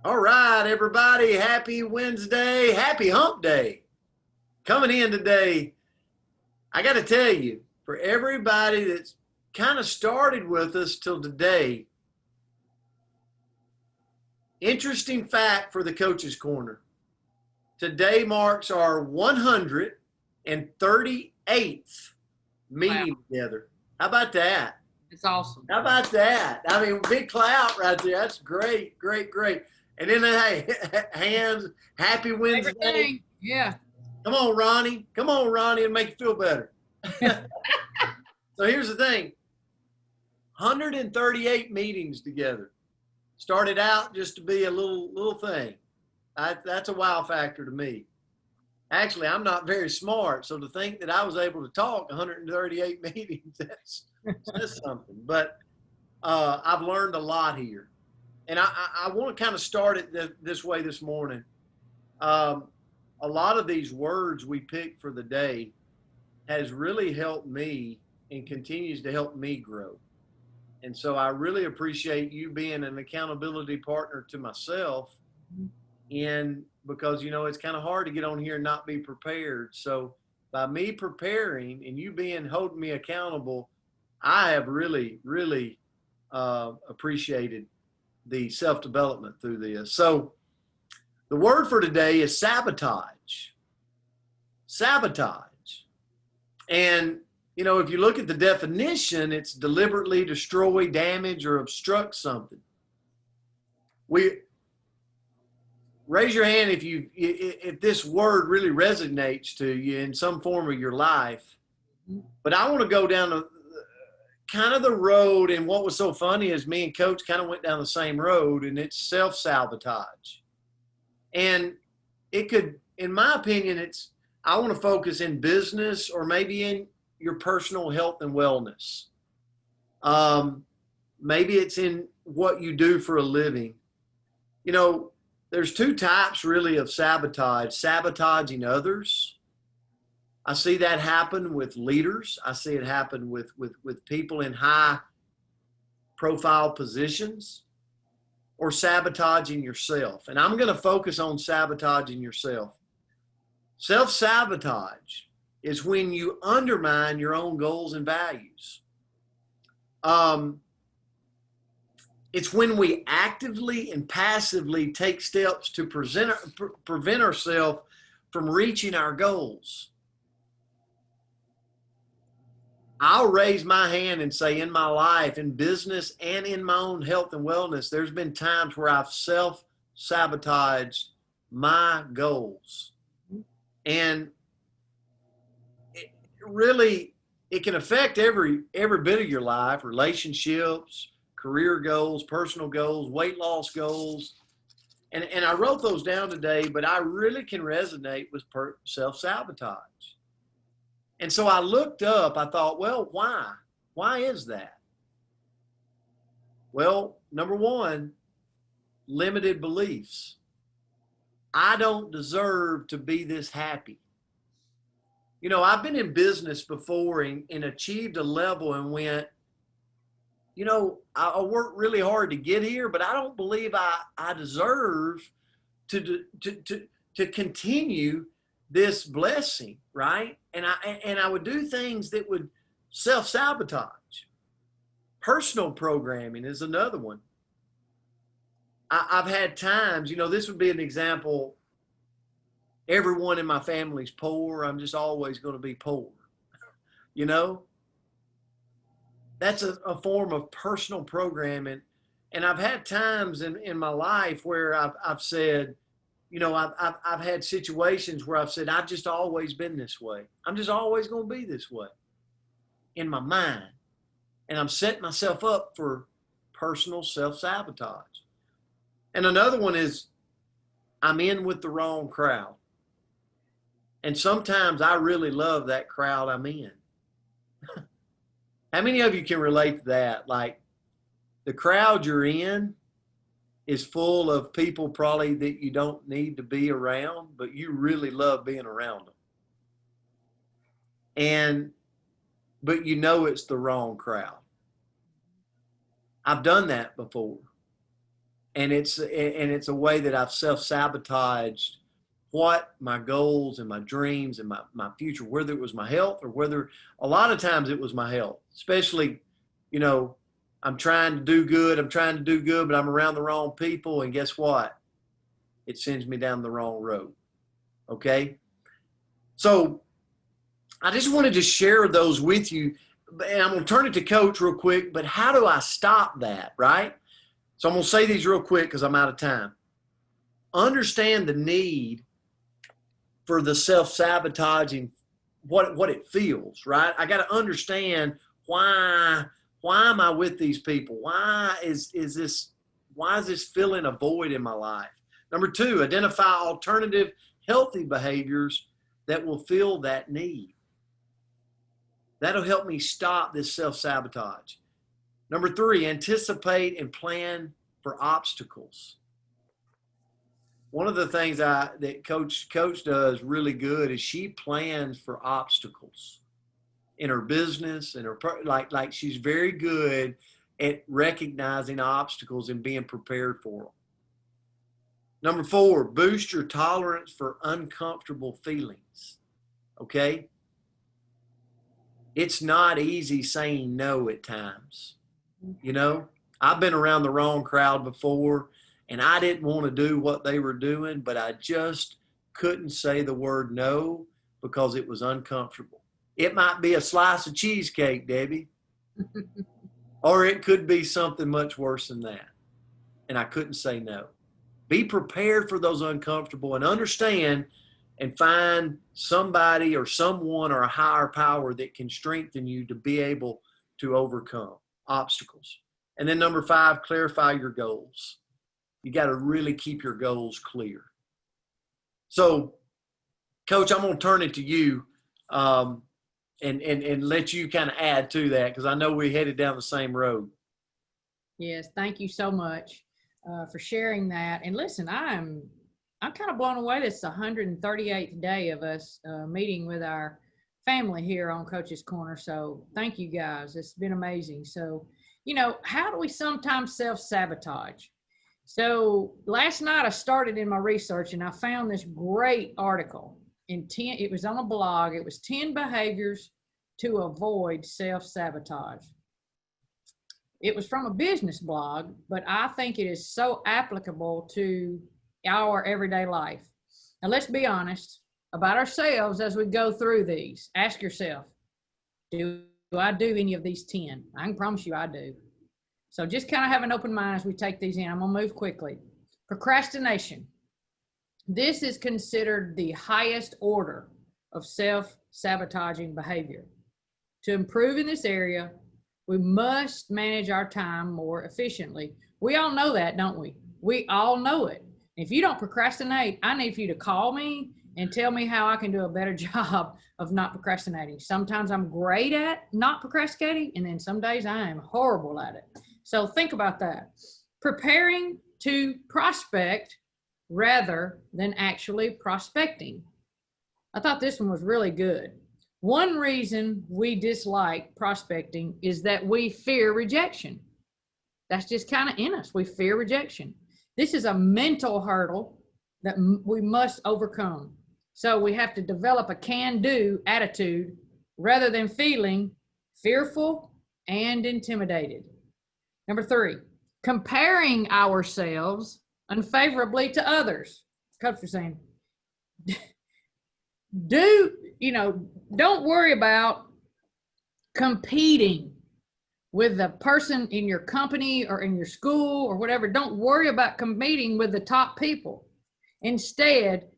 All right, everybody. Happy Wednesday. Happy hump day. Coming in today, I got to tell you, for everybody that's kind of started with us till today, interesting fact for the Coach's Corner. Today marks our 138th Wow, meeting together. How about that? it's awesome. How about that? I mean, big clout right there. That's great, great, great. And then, hey, hands, happy Favorite Wednesday. thing, yeah. Come on, Ronnie. Come on, Ronnie, and make you feel better. So here's the thing 138 meetings together. Started out just to be a little thing. That's a wow factor to me. Actually, I'm not very smart, so to think that I was able to talk 138 meetings, that's something. But I've learned a lot here. And I want to kind of start it this way this morning. A lot of these words we pick for the day has really helped me and continues to help me grow. And so I really appreciate you being an accountability partner to myself in because it's kind of hard to get on here and not be prepared. So by me preparing and you being holding me accountable, I have really appreciated the self-development through this. So the word for today is sabotage. Sabotage. And, if you look at the definition, it's deliberately destroy, damage, or obstruct something. Raise your hand if this word really resonates to you in some form of your life. But I want to go down kind of the road, and what was so funny is me and Coach kind of went down the same road, and it's self-sabotage. And it could, in my opinion, I want to focus in business or maybe in your personal health and wellness. Maybe it's in what you do for a living. There's two types really of sabotage: sabotaging others. I see that happen with leaders. I see it happen with people in high profile positions, or sabotaging yourself. And I'm going to focus on sabotaging yourself. Self-sabotage is when you undermine your own goals and values. It's when we actively and passively take steps to prevent ourselves from reaching our goals. I'll raise my hand and say, in my life, in business and in my own health and wellness, there's been times where I've self-sabotaged my goals. And it can affect every bit of your life: relationships, career goals, personal goals, weight loss goals. And I wrote those down today, but I really can resonate with self-sabotage. And so I looked up, I thought, well, why? Why is that? Well, number one, limited beliefs. I don't deserve to be this happy. I've been in business before and achieved a level and went, I worked really hard to get here, but I don't believe I deserve to continue this blessing, right? And I would do things that would self-sabotage. Personal programming is another one. I've had times, this would be an example. Everyone in my family's poor. I'm just always going to be poor. That's a form of personal programming. And I've had times in my life where I've said, I've had situations where I've said, I've just always been this way. I'm just always going to be this way in my mind. And I'm setting myself up for personal self-sabotage. And another one is I'm in with the wrong crowd. And sometimes I really love that crowd I'm in. How many of you can relate to that? Like, the crowd you're in is full of people probably that you don't need to be around, but you really love being around them. But it's the wrong crowd. I've done that before. And it's a way that I've self-sabotaged what my goals and my dreams and my future, whether it was my health or whether a lot of times it was my health, especially, you know, I'm trying to do good. But I'm around the wrong people. And guess what? It sends me down the wrong road. Okay. So I just wanted to share those with you. And I'm going to turn it to Coach real quick. But how do I stop that? Right. So I'm going to say these real quick because I'm out of time. Understand the need for the self-sabotaging, what it feels, right? I got to understand why am I with these people? Why is this filling a void in my life? Number 2, identify alternative healthy behaviors that will fill that need. That'll help me stop this self-sabotage. Number 3, anticipate and plan for obstacles. One of the things that coach does really good is she plans for obstacles in her business and her like she's very good at recognizing obstacles and being prepared for them. Number 4, boost your tolerance for uncomfortable feelings. Okay? It's not easy saying no at times. You know, I've been around the wrong crowd before. And I didn't want to do what they were doing, but I just couldn't say the word no because it was uncomfortable. It might be a slice of cheesecake, Debbie, or it could be something much worse than that. And I couldn't say no. Be prepared for those uncomfortable and understand and find somebody or someone or a higher power that can strengthen you to be able to overcome obstacles. And then number 5, clarify your goals. You got to really keep your goals clear. So, Coach, I'm going to turn it to you and let you kind of add to that because I know we're headed down the same road. Yes, thank you so much for sharing that. And listen, I'm kind of blown away. This is the 138th day of us meeting with our family here on Coach's Corner. So thank you guys. It's been amazing. So, you know, how do we sometimes self-sabotage? So last night I started in my research and I found this great article it was on a blog. It was 10 behaviors to avoid self-sabotage. It was from a business blog, but I think it is so applicable to our everyday life. Now let's be honest about ourselves as we go through these. Ask yourself, do I do any of these 10? I can promise you I do. So just kind of have an open mind as we take these in. I'm going to move quickly. Procrastination. This is considered the highest order of self-sabotaging behavior. To improve in this area, we must manage our time more efficiently. We all know that, don't we? We all know it. If you don't procrastinate, I need for you to call me and tell me how I can do a better job of not procrastinating. Sometimes I'm great at not procrastinating, and then some days I am horrible at it. So think about that. Preparing to prospect rather than actually prospecting. I thought this one was really good. One reason we dislike prospecting is that we fear rejection. That's just kind of in us. We fear rejection. This is a mental hurdle that we must overcome. So we have to develop a can-do attitude rather than feeling fearful and intimidated. Number 3, comparing ourselves unfavorably to others. Coach was saying, don't worry about competing with the person in your company or in your school or whatever. Don't worry about competing with the top people. Instead,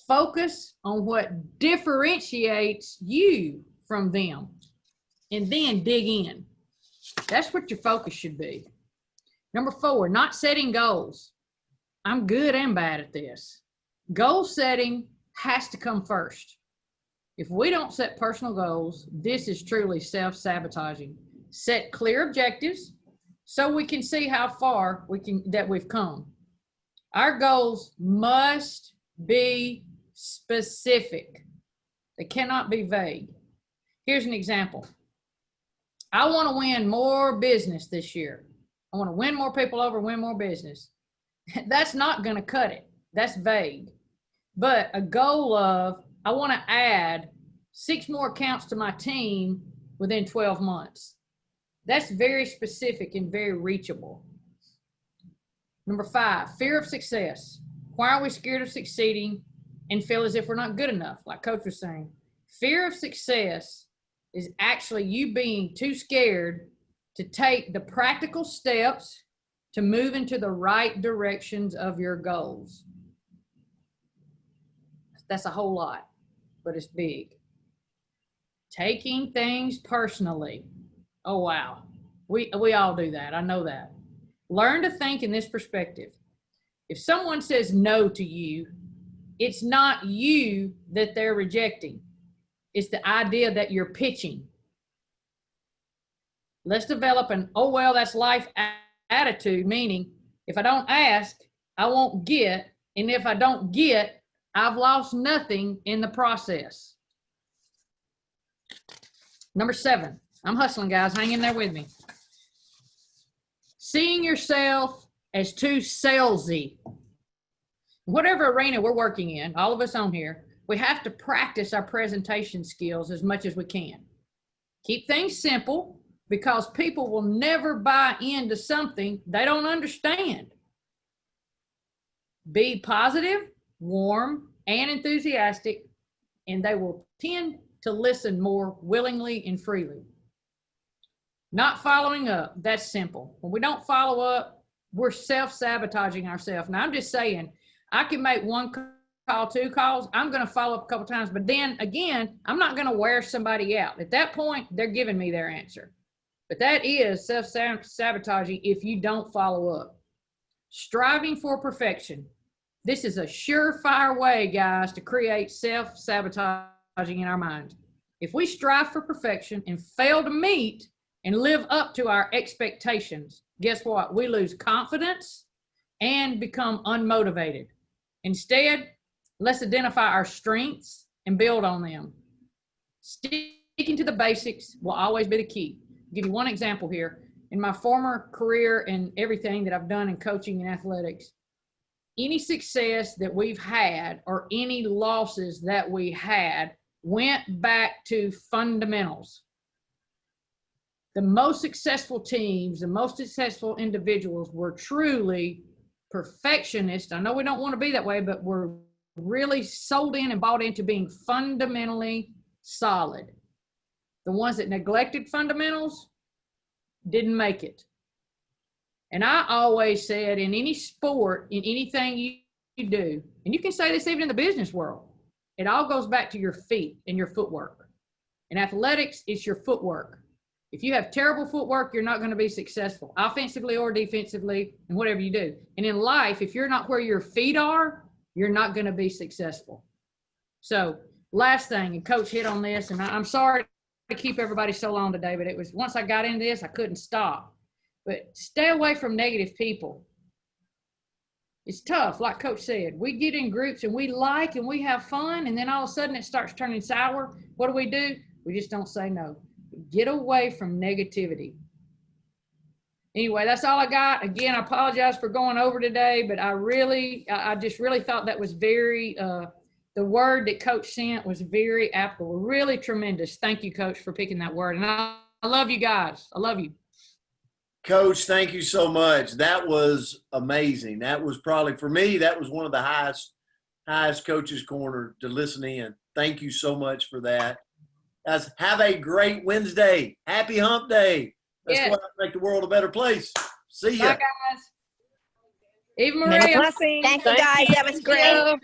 focus on what differentiates you from them and then dig in. That's what your focus should be. Number 4, not setting goals. I'm good and bad at this. Goal setting has to come first. If we don't set personal goals, this is truly self-sabotaging. Set clear objectives so we can see how far we've come. Our goals must be specific. They cannot be vague. Here's an example. I want to win more business this year. I want to win more people over, win more business. That's not going to cut it. That's vague. But a goal of, I want to add 6 more accounts to my team within 12 months. That's very specific and very reachable. Number 5, fear of success. Why are we scared of succeeding and feel as if we're not good enough, like Coach was saying? Fear of success is actually you being too scared to take the practical steps to move into the right directions of your goals. That's a whole lot, but it's big. Taking things personally. Oh, wow. We all do that. I know that. Learn to think in this perspective. If someone says no to you, it's not you that they're rejecting. It's the idea that you're pitching. Let's develop an, oh, well, that's life attitude, meaning if I don't ask, I won't get. And if I don't get, I've lost nothing in the process. Number 7, I'm hustling, guys. Hang in there with me. Seeing yourself as too salesy. Whatever arena we're working in, all of us on here, we have to practice our presentation skills as much as we can. Keep things simple because people will never buy into something they don't understand. Be positive, warm, and enthusiastic, and they will tend to listen more willingly and freely. Not following up, that's simple. When we don't follow up, we're self-sabotaging ourselves. Now, I'm just saying, I can make 1 call, 2 calls. I'm going to follow up a couple times, but then again, I'm not going to wear somebody out. At that point, they're giving me their answer. But that is self-sabotaging if you don't follow up. Striving for perfection. This is a surefire way, guys, to create self-sabotaging in our mind. If we strive for perfection and fail to meet and live up to our expectations, guess what? We lose confidence and become unmotivated. Instead, let's identify our strengths and build on them. Sticking to the basics will always be the key. I'll give you one example here. In my former career and everything that I've done in coaching and athletics, any success that we've had or any losses that we had went back to fundamentals. The most successful teams, the most successful individuals were truly perfectionists. I know we don't want to be that way, but we're really sold in and bought into being fundamentally solid. The ones that neglected fundamentals didn't make it. And I always said in any sport, in anything you do, and you can say this even in the business world, it all goes back to your feet and your footwork. In athletics, it's your footwork. If you have terrible footwork, you're not going to be successful, offensively or defensively, and whatever you do. And in life, if you're not where your feet are, you're not going to be successful. So last thing, and Coach hit on this, and I'm sorry to keep everybody so long today, but it was once I got into this, I couldn't stop. But stay away from negative people. It's tough, like Coach said. We get in groups and we like and we have fun, and then all of a sudden it starts turning sour. What do? We just don't say no. Get away from negativity. Anyway, that's all I got. Again, I apologize for going over today, but I just really thought that was very, the word that Coach sent was very applicable, really tremendous. Thank you, Coach, for picking that word. And I love you guys. I love you. Coach, thank you so much. That was amazing. That was probably, for me, that was one of the highest Coach's Corner to listen in. Thank you so much for that. Guys, have a great Wednesday. Happy hump day. Let's go out and make the world a better place. See ya. Bye, guys. Eva Maria. Thank you, guys. That was great.